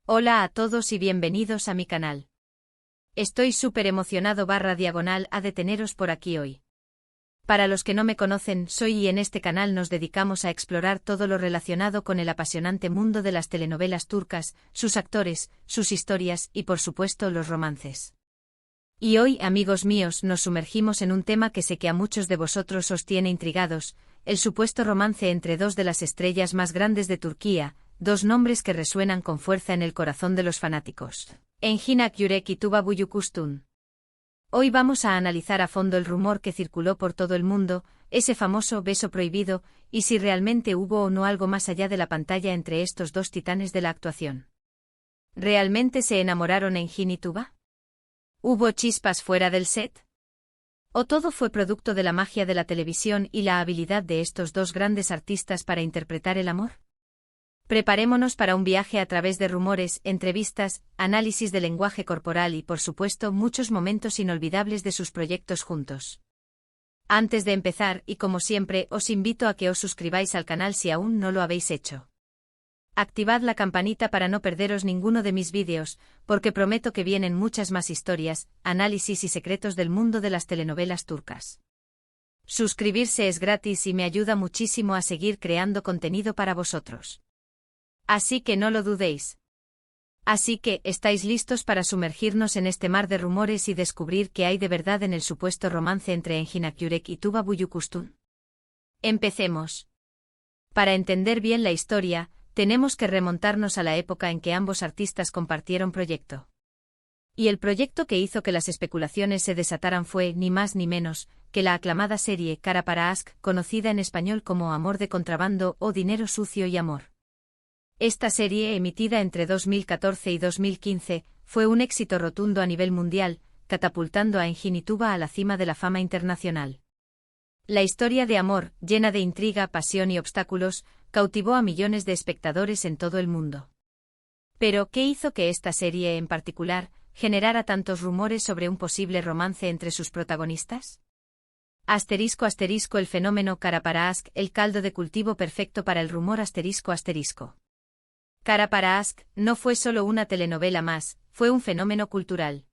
Hola a todos y bienvenidos a mi canal. Estoy súper emocionado / a deteneros por aquí hoy. Para los que no me conocen, soy y en este canal nos dedicamos a explorar todo lo relacionado con el apasionante mundo de las telenovelas turcas, sus actores, sus historias y por supuesto los romances. Y hoy, amigos míos, nos sumergimos en un tema que sé que a muchos de vosotros os tiene intrigados, el supuesto romance entre dos de las estrellas más grandes de Turquía, dos nombres que resuenan con fuerza en el corazón de los fanáticos: Engin Akyürek y Tuba Büyüküstün. Hoy vamos a analizar a fondo el rumor que circuló por todo el mundo, ese famoso beso prohibido, y si realmente hubo o no algo más allá de la pantalla entre estos dos titanes de la actuación. ¿Realmente se enamoraron Engin y Tuba? ¿Hubo chispas fuera del set? ¿O todo fue producto de la magia de la televisión y la habilidad de estos dos grandes artistas para interpretar el amor? Preparémonos para un viaje a través de rumores, entrevistas, análisis de lenguaje corporal y, por supuesto, muchos momentos inolvidables de sus proyectos juntos. Antes de empezar, y como siempre, os invito a que os suscribáis al canal si aún no lo habéis hecho. Activad la campanita para no perderos ninguno de mis vídeos, porque prometo que vienen muchas más historias, análisis y secretos del mundo de las telenovelas turcas. Suscribirse es gratis y me ayuda muchísimo a seguir creando contenido para vosotros. Así que no lo dudéis. Así que, ¿estáis listos para sumergirnos en este mar de rumores y descubrir qué hay de verdad en el supuesto romance entre Engin Akyürek y Tuba Büyüküstün? Empecemos. Para entender bien la historia, tenemos que remontarnos a la época en que ambos artistas compartieron proyecto. Y el proyecto que hizo que las especulaciones se desataran fue, ni más ni menos, que la aclamada serie Kara para Aşk, conocida en español como Amor de contrabando o Dinero sucio y amor. Esta serie, emitida entre 2014 y 2015, fue un éxito rotundo a nivel mundial, catapultando a Engin y Tuba a la cima de la fama internacional. La historia de amor, llena de intriga, pasión y obstáculos, cautivó a millones de espectadores en todo el mundo. Pero, ¿qué hizo que esta serie en particular generara tantos rumores sobre un posible romance entre sus protagonistas? ***, el fenómeno Kara para Aşk, el caldo de cultivo perfecto para el rumor ***. Kara para Aşk no fue solo una telenovela más, fue un fenómeno cultural.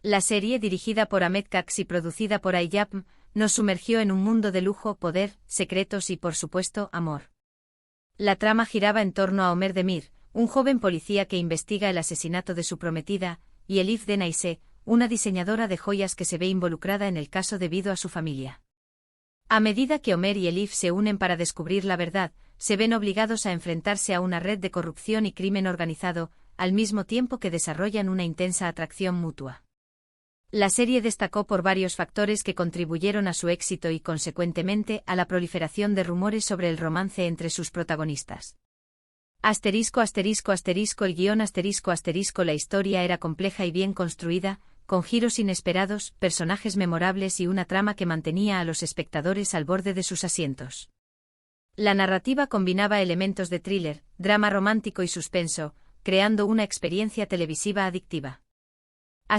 La serie, dirigida por Ahmet Kaks y producida por Ay-Yapım, nos sumergió en un mundo de lujo, poder, secretos y, por supuesto, amor. La trama giraba en torno a Ömer Demir, un joven policía que investiga el asesinato de su prometida, y Elif Denayse, una diseñadora de joyas que se ve involucrada en el caso debido a su familia. A medida que Ömer y Elif se unen para descubrir la verdad, se ven obligados a enfrentarse a una red de corrupción y crimen organizado, al mismo tiempo que desarrollan una intensa atracción mutua. La serie destacó por varios factores que contribuyeron a su éxito y, consecuentemente, a la proliferación de rumores sobre el romance entre sus protagonistas. El guión la historia era compleja y bien construida, con giros inesperados, personajes memorables y una trama que mantenía a los espectadores al borde de sus asientos. La narrativa combinaba elementos de thriller, drama romántico y suspenso, creando una experiencia televisiva adictiva. La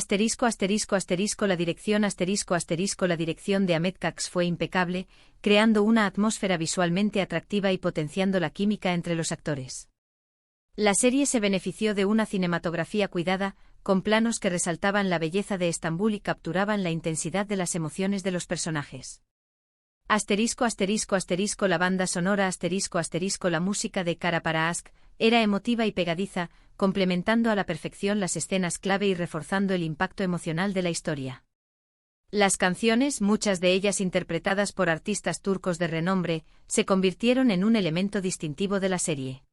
dirección de Ahmet Kaks fue impecable, creando una atmósfera visualmente atractiva y potenciando la química entre los actores. La serie se benefició de una cinematografía cuidada, con planos que resaltaban la belleza de Estambul y capturaban la intensidad de las emociones de los personajes. La banda sonora la música de Kara para Aşk era emotiva y pegadiza, complementando a la perfección las escenas clave y reforzando el impacto emocional de la historia. Las canciones, muchas de ellas interpretadas por artistas turcos de renombre, se convirtieron en un elemento distintivo de la serie.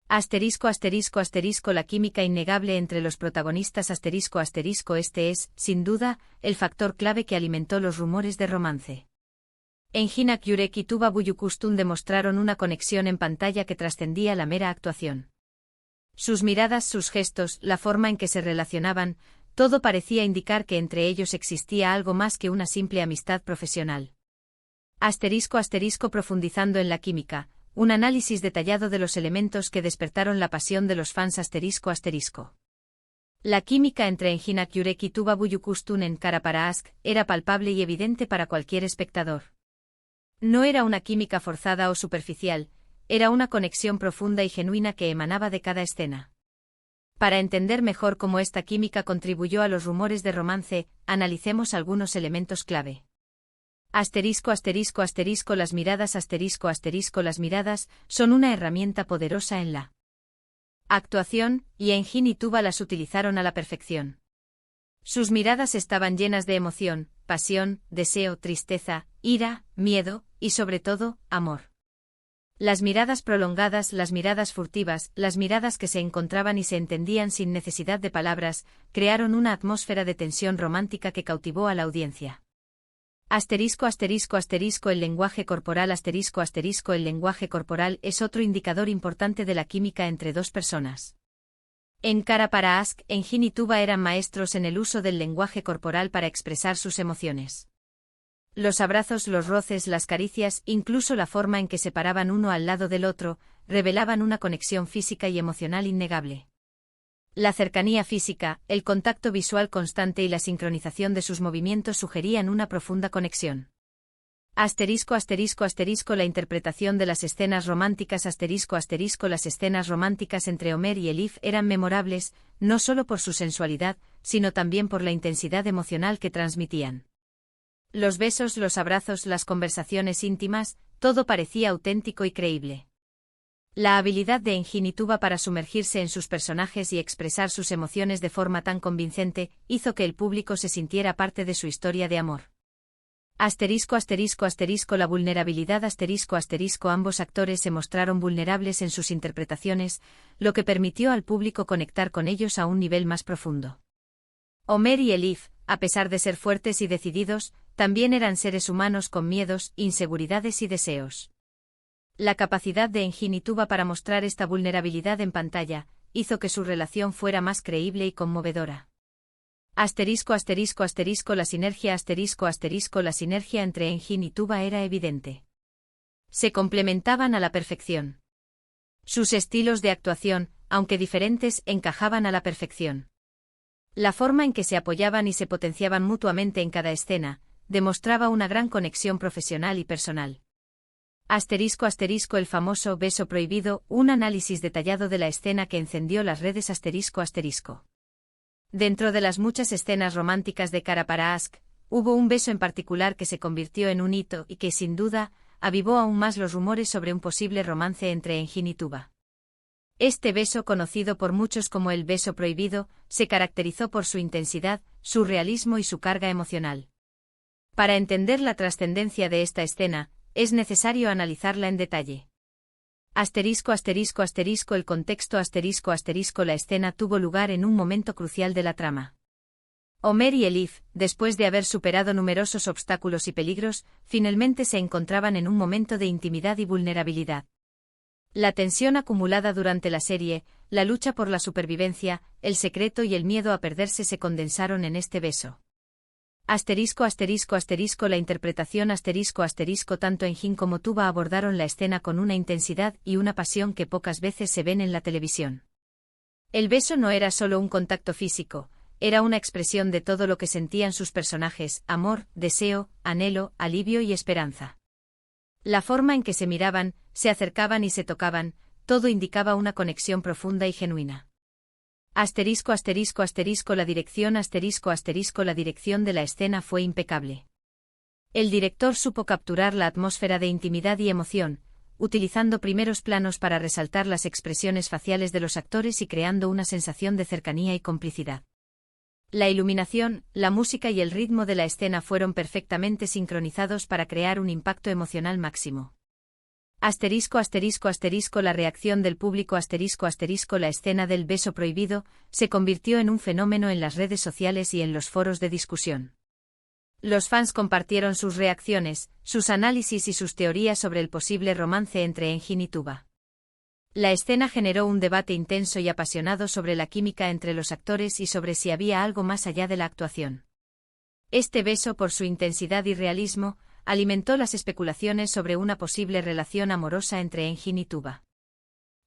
La química innegable entre los protagonistas este es, sin duda, el factor clave que alimentó los rumores de romance. Engin Akyürek y Tuba Büyüküstün demostraron una conexión en pantalla que trascendía la mera actuación. Sus miradas, sus gestos, la forma en que se relacionaban, todo parecía indicar que entre ellos existía algo más que una simple amistad profesional. Profundizando en la química, un análisis detallado de los elementos que despertaron la pasión de los fans ***. La química entre Engin Akyürek y Tuba Büyüküstün en Kara para Aşk era palpable y evidente para cualquier espectador. No era una química forzada o superficial, era una conexión profunda y genuina que emanaba de cada escena. Para entender mejor cómo esta química contribuyó a los rumores de romance, analicemos algunos elementos clave. Asterisco asterisco asterisco las miradas asterisco asterisco las miradas son una herramienta poderosa en la actuación, y Engin y Tuba las utilizaron a la perfección. Sus miradas estaban llenas de emoción, pasión, deseo, tristeza, ira, miedo, y sobre todo, amor. Las miradas prolongadas, las miradas furtivas, las miradas que se encontraban y se entendían sin necesidad de palabras, crearon una atmósfera de tensión romántica que cautivó a la audiencia. Asterisco asterisco asterisco el lenguaje corporal asterisco asterisco el lenguaje corporal es otro indicador importante de la química entre dos personas. En Cara para Ask, Engin y Tuba eran maestros en el uso del lenguaje corporal para expresar sus emociones. Los abrazos, los roces, las caricias, incluso la forma en que se paraban uno al lado del otro, revelaban una conexión física y emocional innegable. La cercanía física, el contacto visual constante y la sincronización de sus movimientos sugerían una profunda conexión. Asterisco asterisco asterisco la interpretación de las escenas románticas asterisco asterisco las escenas románticas entre Omer y Elif eran memorables, no solo por su sensualidad, sino también por la intensidad emocional que transmitían. Los besos, los abrazos, las conversaciones íntimas, todo parecía auténtico y creíble. La habilidad de Engin y Tuba para sumergirse en sus personajes y expresar sus emociones de forma tan convincente hizo que el público se sintiera parte de su historia de amor. Asterisco asterisco asterisco la vulnerabilidad asterisco asterisco ambos actores se mostraron vulnerables en sus interpretaciones, lo que permitió al público conectar con ellos a un nivel más profundo. Omer y Elif, a pesar de ser fuertes y decididos, también eran seres humanos con miedos, inseguridades y deseos. La capacidad de Engin y Tuba para mostrar esta vulnerabilidad en pantalla hizo que su relación fuera más creíble y conmovedora. Asterisco asterisco asterisco la sinergia asterisco asterisco la sinergia entre Engin y Tuba era evidente. Se complementaban a la perfección. Sus estilos de actuación, aunque diferentes, encajaban a la perfección. La forma en que se apoyaban y se potenciaban mutuamente en cada escena demostraba una gran conexión profesional y personal. Asterisco asterisco el famoso beso prohibido, un análisis detallado de la escena que encendió las redes asterisco asterisco. Dentro de las muchas escenas románticas de Cara para Ask, hubo un beso en particular que se convirtió en un hito y que, sin duda, avivó aún más los rumores sobre un posible romance entre Engin y Tuba. Este beso, conocido por muchos como el beso prohibido, se caracterizó por su intensidad, su realismo y su carga emocional. Para entender la trascendencia de esta escena, es necesario analizarla en detalle. Asterisco asterisco asterisco el contexto asterisco asterisco la escena tuvo lugar en un momento crucial de la trama. Omer y Elif, después de haber superado numerosos obstáculos y peligros, finalmente se encontraban en un momento de intimidad y vulnerabilidad. La tensión acumulada durante la serie, la lucha por la supervivencia, el secreto y el miedo a perderse se condensaron en este beso. Asterisco asterisco asterisco la interpretación asterisco asterisco tanto Engin como Tuba abordaron la escena con una intensidad y una pasión que pocas veces se ven en la televisión. El beso no era solo un contacto físico, era una expresión de todo lo que sentían sus personajes: amor, deseo, anhelo, alivio y esperanza. La forma en que se miraban, se acercaban y se tocaban, todo indicaba una conexión profunda y genuina. Asterisco asterisco asterisco la dirección asterisco asterisco la dirección de la escena fue impecable. El director supo capturar la atmósfera de intimidad y emoción, utilizando primeros planos para resaltar las expresiones faciales de los actores y creando una sensación de cercanía y complicidad. La iluminación, la música y el ritmo de la escena fueron perfectamente sincronizados para crear un impacto emocional máximo. Asterisco asterisco asterisco la reacción del público asterisco asterisco la escena del beso prohibido se convirtió en un fenómeno en las redes sociales y en los foros de discusión. Los fans compartieron sus reacciones, sus análisis y sus teorías sobre el posible romance entre Engin y Tuba. La escena generó un debate intenso y apasionado sobre la química entre los actores y sobre si había algo más allá de la actuación. Este beso, por su intensidad y realismo, alimentó las especulaciones sobre una posible relación amorosa entre Engin y Tuba.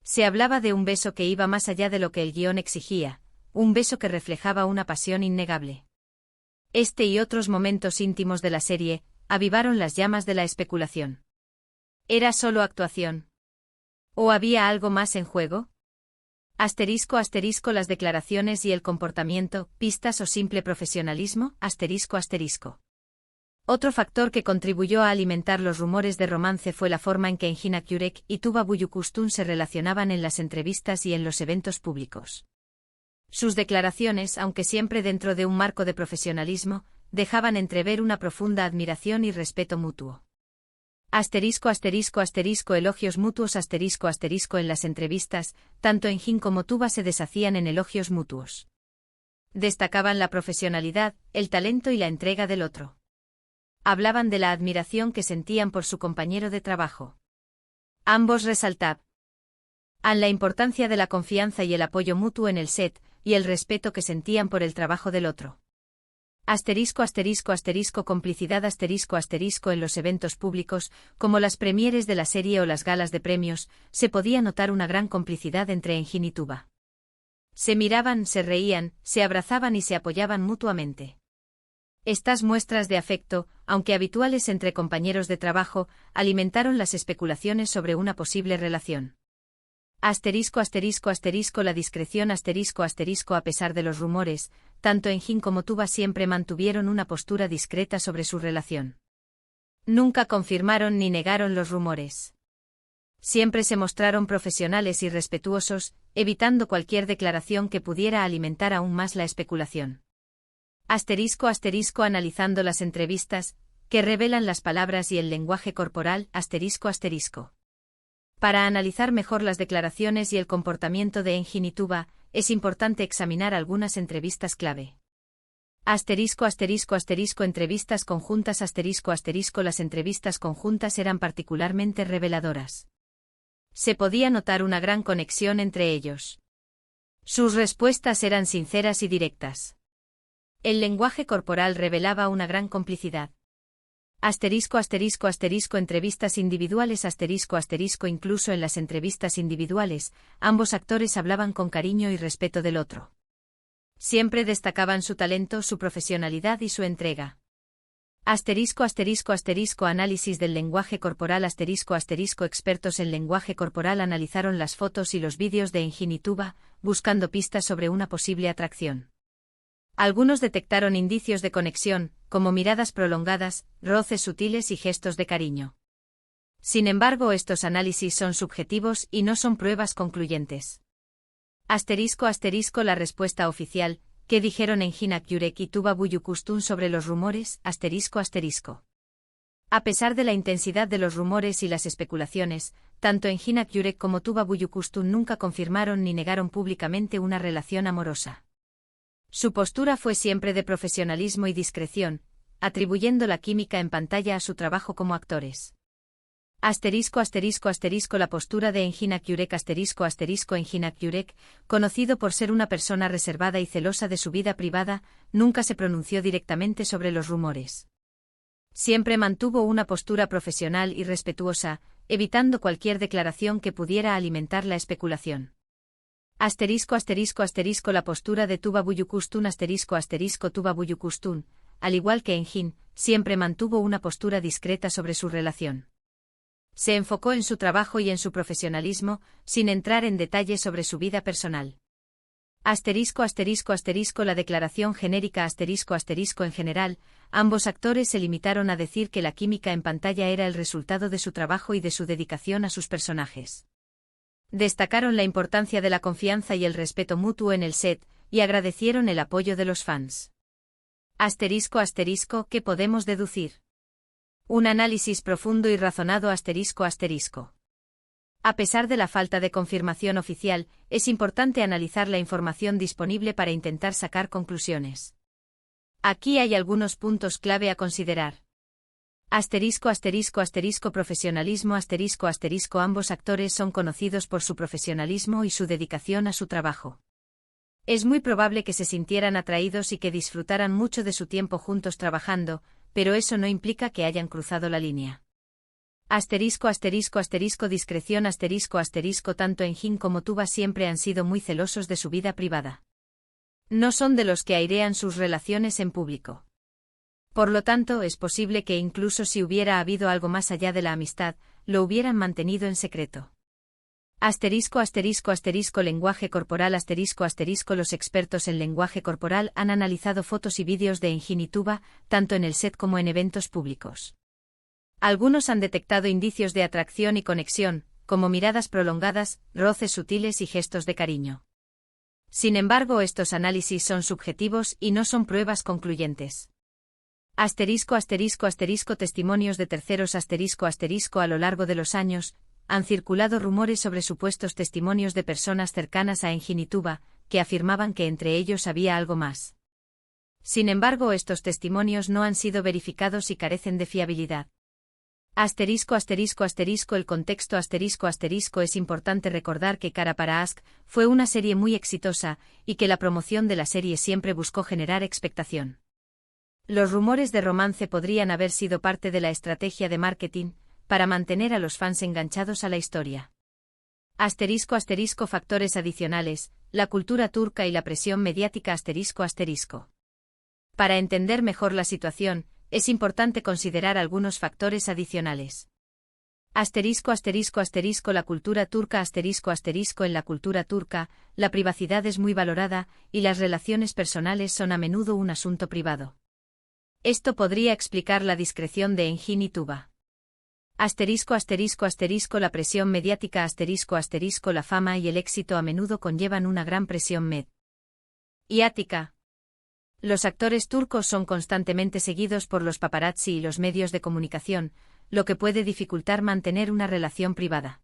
Se hablaba de un beso que iba más allá de lo que el guión exigía, un beso que reflejaba una pasión innegable. Este y otros momentos íntimos de la serie avivaron las llamas de la especulación. ¿Era solo actuación? ¿O había algo más en juego? Asterisco asterisco las declaraciones y el comportamiento, pistas o simple profesionalismo, asterisco asterisco. Otro factor que contribuyó a alimentar los rumores de romance fue la forma en que Engin Akyurek y Tuba Büyüküstün se relacionaban en las entrevistas y en los eventos públicos. Sus declaraciones, aunque siempre dentro de un marco de profesionalismo, dejaban entrever una profunda admiración y respeto mutuo. Asterisco asterisco asterisco elogios mutuos asterisco asterisco en las entrevistas, tanto Engin como Tuba se deshacían en elogios mutuos. Destacaban la profesionalidad, el talento y la entrega del otro. Hablaban de la admiración que sentían por su compañero de trabajo. Ambos resaltaban la importancia de la confianza y el apoyo mutuo en el set, y el respeto que sentían por el trabajo del otro. Asterisco asterisco asterisco complicidad asterisco asterisco en los eventos públicos, como las premieres de la serie o las galas de premios, se podía notar una gran complicidad entre Engin y Tuba. Se miraban, se reían, se abrazaban y se apoyaban mutuamente. Estas muestras de afecto, aunque habituales entre compañeros de trabajo, alimentaron las especulaciones sobre una posible relación. Asterisco asterisco asterisco la discreción asterisco asterisco a pesar de los rumores, tanto Engin como Tuba siempre mantuvieron una postura discreta sobre su relación. Nunca confirmaron ni negaron los rumores. Siempre se mostraron profesionales y respetuosos, evitando cualquier declaración que pudiera alimentar aún más la especulación. Asterisco asterisco analizando las entrevistas, que revelan las palabras y el lenguaje corporal, asterisco asterisco. Para analizar mejor las declaraciones y el comportamiento de Engin y Tuba, es importante examinar algunas entrevistas clave. Asterisco asterisco asterisco entrevistas conjuntas asterisco asterisco las entrevistas conjuntas eran particularmente reveladoras. Se podía notar una gran conexión entre ellos. Sus respuestas eran sinceras y directas. El lenguaje corporal revelaba una gran complicidad. Asterisco asterisco asterisco entrevistas individuales asterisco asterisco incluso en las entrevistas individuales, ambos actores hablaban con cariño y respeto del otro. Siempre destacaban su talento, su profesionalidad y su entrega. Asterisco asterisco asterisco análisis del lenguaje corporal asterisco asterisco expertos en lenguaje corporal analizaron las fotos y los vídeos de Engin y Tuba, buscando pistas sobre una posible atracción. Algunos detectaron indicios de conexión, como miradas prolongadas, roces sutiles y gestos de cariño. Sin embargo, estos análisis son subjetivos y no son pruebas concluyentes. Asterisco asterisco la respuesta oficial, ¿qué dijeron Engin Akyurek y Tuba Büyüküstün sobre los rumores? Asterisco asterisco. A pesar de la intensidad de los rumores y las especulaciones, tanto Engin Akyurek como Tuba Büyüküstün nunca confirmaron ni negaron públicamente una relación amorosa. Su postura fue siempre de profesionalismo y discreción, atribuyendo la química en pantalla a su trabajo como actores. Asterisco asterisco asterisco la postura de Engin Akyurek asterisco asterisco Engin Akyurek, conocido por ser una persona reservada y celosa de su vida privada, nunca se pronunció directamente sobre los rumores. Siempre mantuvo una postura profesional y respetuosa, evitando cualquier declaración que pudiera alimentar la especulación. Asterisco asterisco asterisco la postura de Tuba Büyüküstün asterisco asterisco Tuba Büyüküstün, al igual que Engin, siempre mantuvo una postura discreta sobre su relación. Se enfocó en su trabajo y en su profesionalismo, sin entrar en detalles sobre su vida personal. Asterisco asterisco asterisco la declaración genérica asterisco asterisco en general, ambos actores se limitaron a decir que la química en pantalla era el resultado de su trabajo y de su dedicación a sus personajes. Destacaron la importancia de la confianza y el respeto mutuo en el set, y agradecieron el apoyo de los fans. Asterisco asterisco, ¿qué podemos deducir? Un análisis profundo y razonado asterisco asterisco. A pesar de la falta de confirmación oficial, es importante analizar la información disponible para intentar sacar conclusiones. Aquí hay algunos puntos clave a considerar. Asterisco asterisco asterisco profesionalismo asterisco asterisco ambos actores son conocidos por su profesionalismo y su dedicación a su trabajo. Es muy probable que se sintieran atraídos y que disfrutaran mucho de su tiempo juntos trabajando, pero eso no implica que hayan cruzado la línea. Asterisco asterisco asterisco discreción asterisco asterisco tanto Engin como Tuba siempre han sido muy celosos de su vida privada. No son de los que airean sus relaciones en público. Por lo tanto, es posible que incluso si hubiera habido algo más allá de la amistad, lo hubieran mantenido en secreto. Asterisco asterisco asterisco lenguaje corporal asterisco asterisco Los expertos en lenguaje corporal han analizado fotos y vídeos de Engin y Tuba, tanto en el set como en eventos públicos. Algunos han detectado indicios de atracción y conexión, como miradas prolongadas, roces sutiles y gestos de cariño. Sin embargo, estos análisis son subjetivos y no son pruebas concluyentes. Asterisco asterisco asterisco testimonios de terceros asterisco asterisco A lo largo de los años, han circulado rumores sobre supuestos testimonios de personas cercanas a Engin y Tuba, que afirmaban que entre ellos había algo más. Sin embargo, estos testimonios no han sido verificados y carecen de fiabilidad. Asterisco asterisco asterisco El contexto asterisco asterisco Es importante recordar que Cara para Ask fue una serie muy exitosa, y que la promoción de la serie siempre buscó generar expectación. Los rumores de romance podrían haber sido parte de la estrategia de marketing, para mantener a los fans enganchados a la historia. Asterisco asterisco Factores adicionales, la cultura turca y la presión mediática asterisco asterisco. Para entender mejor la situación, es importante considerar algunos factores adicionales. Asterisco asterisco asterisco La cultura turca asterisco asterisco En la cultura turca, la privacidad es muy valorada, y las relaciones personales son a menudo un asunto privado. Esto podría explicar la discreción de Engin y Tuba. Asterisco asterisco asterisco La presión mediática asterisco asterisco La fama y el éxito a menudo conllevan una gran presión mediática. Los actores turcos son constantemente seguidos por los paparazzi y los medios de comunicación, lo que puede dificultar mantener una relación privada.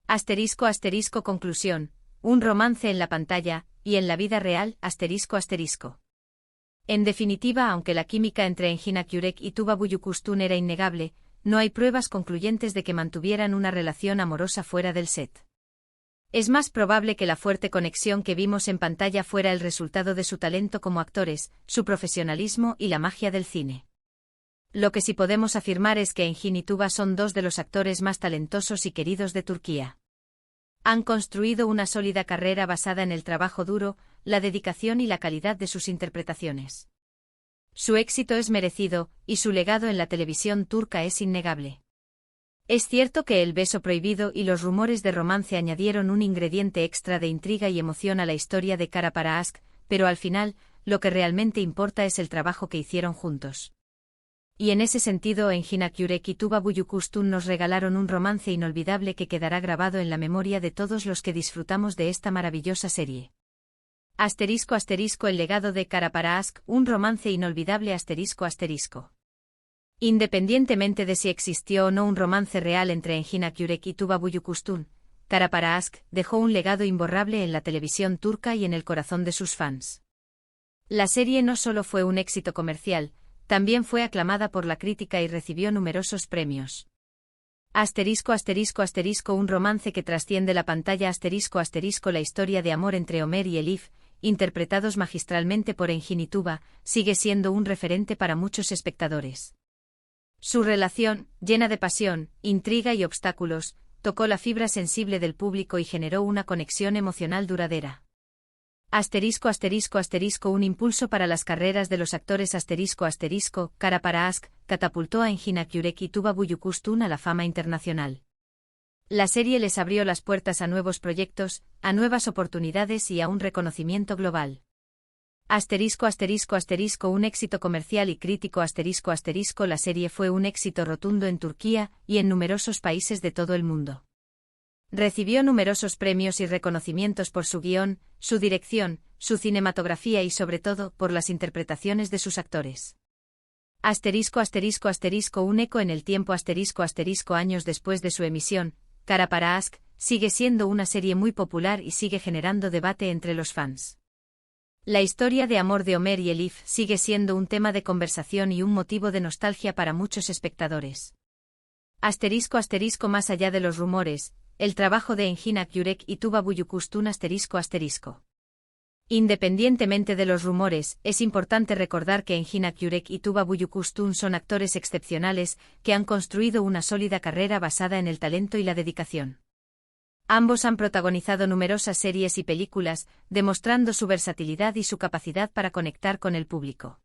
Asterisco asterisco Conclusión, un romance en la pantalla, y en la vida real, asterisco asterisco. En definitiva, aunque la química entre Engin Akyurek y Tuba Büyüküstün era innegable, no hay pruebas concluyentes de que mantuvieran una relación amorosa fuera del set. Es más probable que la fuerte conexión que vimos en pantalla fuera el resultado de su talento como actores, su profesionalismo y la magia del cine. Lo que sí podemos afirmar es que Engin y Tuba son dos de los actores más talentosos y queridos de Turquía. Han construido una sólida carrera basada en el trabajo duro, la dedicación y la calidad de sus interpretaciones. Su éxito es merecido, y su legado en la televisión turca es innegable. Es cierto que el beso prohibido y los rumores de romance añadieron un ingrediente extra de intriga y emoción a la historia de Cara para Ask, pero al final, lo que realmente importa es el trabajo que hicieron juntos. Y en ese sentido, Engin Akyurek y Tuba Büyüküstün nos regalaron un romance inolvidable que quedará grabado en la memoria de todos los que disfrutamos de esta maravillosa serie. Asterisco asterisco El legado de Cara para Ask, un romance inolvidable asterisco asterisco. Independientemente de si existió o no un romance real entre Engin Akyurek y Tuba Büyüküstün, Cara para Ask dejó un legado imborrable en la televisión turca y en el corazón de sus fans. La serie no solo fue un éxito comercial, también fue aclamada por la crítica y recibió numerosos premios. Asterisco asterisco asterisco Un romance que trasciende la pantalla asterisco asterisco La historia de amor entre Ömer y Elif, interpretados magistralmente por Engin y Tuba, sigue siendo un referente para muchos espectadores. Su relación, llena de pasión, intriga y obstáculos, tocó la fibra sensible del público y generó una conexión emocional duradera. Asterisco asterisco asterisco Un impulso para las carreras de los actores asterisco asterisco Cara para Ask catapultó a Engin Akyurek y Tuba Büyüküstün a la fama internacional. La serie les abrió las puertas a nuevos proyectos, a nuevas oportunidades y a un reconocimiento global. Asterisco asterisco asterisco Un éxito comercial y crítico asterisco asterisco La serie fue un éxito rotundo en Turquía y en numerosos países de todo el mundo. Recibió numerosos premios y reconocimientos por su guión, su dirección, su cinematografía y sobre todo por las interpretaciones de sus actores. Asterisco asterisco asterisco Un eco en el tiempo asterisco asterisco Años después de su emisión, Cara para Ask sigue siendo una serie muy popular y sigue generando debate entre los fans. La historia de amor de Ömer y Elif sigue siendo un tema de conversación y un motivo de nostalgia para muchos espectadores. Asterisco asterisco Más allá de los rumores, el trabajo de Engin Akyurek y Tuba Büyüküstün asterisco asterisco. Independientemente de los rumores, es importante recordar que Engin Akyurek y Tuba Büyüküstün son actores excepcionales que han construido una sólida carrera basada en el talento y la dedicación. Ambos han protagonizado numerosas series y películas, demostrando su versatilidad y su capacidad para conectar con el público.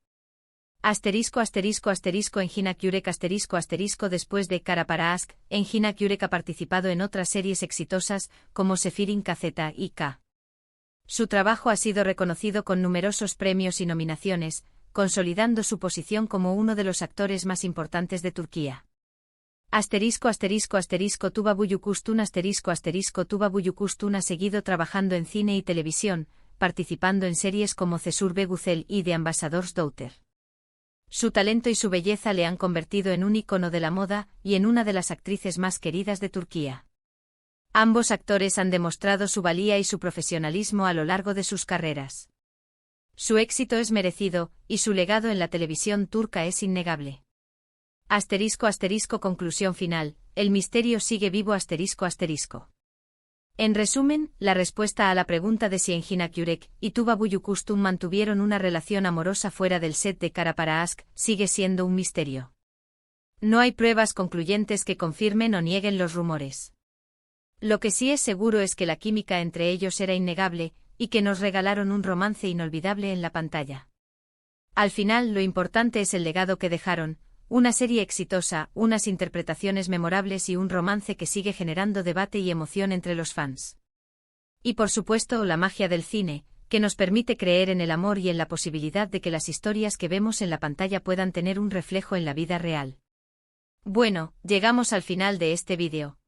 Asterisco asterisco asterisco Engin Akyurek asterisco asterisco después de Cara para Ask, Engin Akyurek ha participado en otras series exitosas, como Sefirin KZ y K. Su trabajo ha sido reconocido con numerosos premios y nominaciones, consolidando su posición como uno de los actores más importantes de Turquía. Asterisco asterisco asterisco Tuba Büyüküstün asterisco asterisco Tuba Büyüküstün ha seguido trabajando en cine y televisión, participando en series como Cesur Beguzel y The Ambassador's Daughter. Su talento y su belleza le han convertido en un ícono de la moda y en una de las actrices más queridas de Turquía. Ambos actores han demostrado su valía y su profesionalismo a lo largo de sus carreras. Su éxito es merecido, y su legado en la televisión turca es innegable. Asterisco asterisco conclusión final, el misterio sigue vivo asterisco asterisco. En resumen, la respuesta a la pregunta de si Engin Akyurek y Tuba Büyüküstün mantuvieron una relación amorosa fuera del set de Cara para Ask sigue siendo un misterio. No hay pruebas concluyentes que confirmen o nieguen los rumores. Lo que sí es seguro es que la química entre ellos era innegable, y que nos regalaron un romance inolvidable en la pantalla. Al final, lo importante es el legado que dejaron, una serie exitosa, unas interpretaciones memorables y un romance que sigue generando debate y emoción entre los fans. Y por supuesto, la magia del cine, que nos permite creer en el amor y en la posibilidad de que las historias que vemos en la pantalla puedan tener un reflejo en la vida real. Bueno, llegamos al final de este vídeo.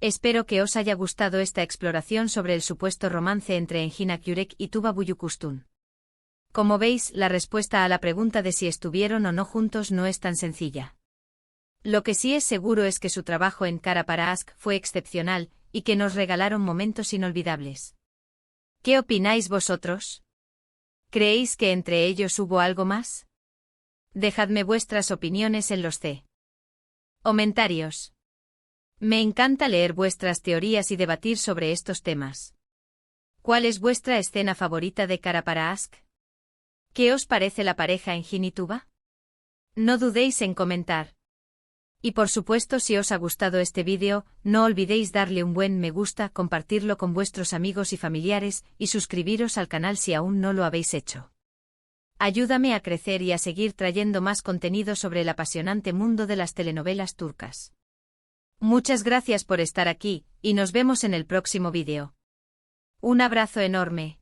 Espero que os haya gustado esta exploración sobre el supuesto romance entre Engin Akyurek y Tuba Büyüküstün. Como veis, la respuesta a la pregunta de si estuvieron o no juntos no es tan sencilla. Lo que sí es seguro es que su trabajo en Cara para Ask fue excepcional, y que nos regalaron momentos inolvidables. ¿Qué opináis vosotros? ¿Creéis que entre ellos hubo algo más? Dejadme vuestras opiniones en los comentarios. Me encanta leer vuestras teorías y debatir sobre estos temas. ¿Cuál es vuestra escena favorita de Cara para Ask? ¿Qué os parece la pareja Engin y Tuba? No dudéis en comentar. Y por supuesto, si os ha gustado este vídeo, no olvidéis darle un buen me gusta, compartirlo con vuestros amigos y familiares, y suscribiros al canal si aún no lo habéis hecho. Ayúdame a crecer y a seguir trayendo más contenido sobre el apasionante mundo de las telenovelas turcas. Muchas gracias por estar aquí, y nos vemos en el próximo vídeo. Un abrazo enorme.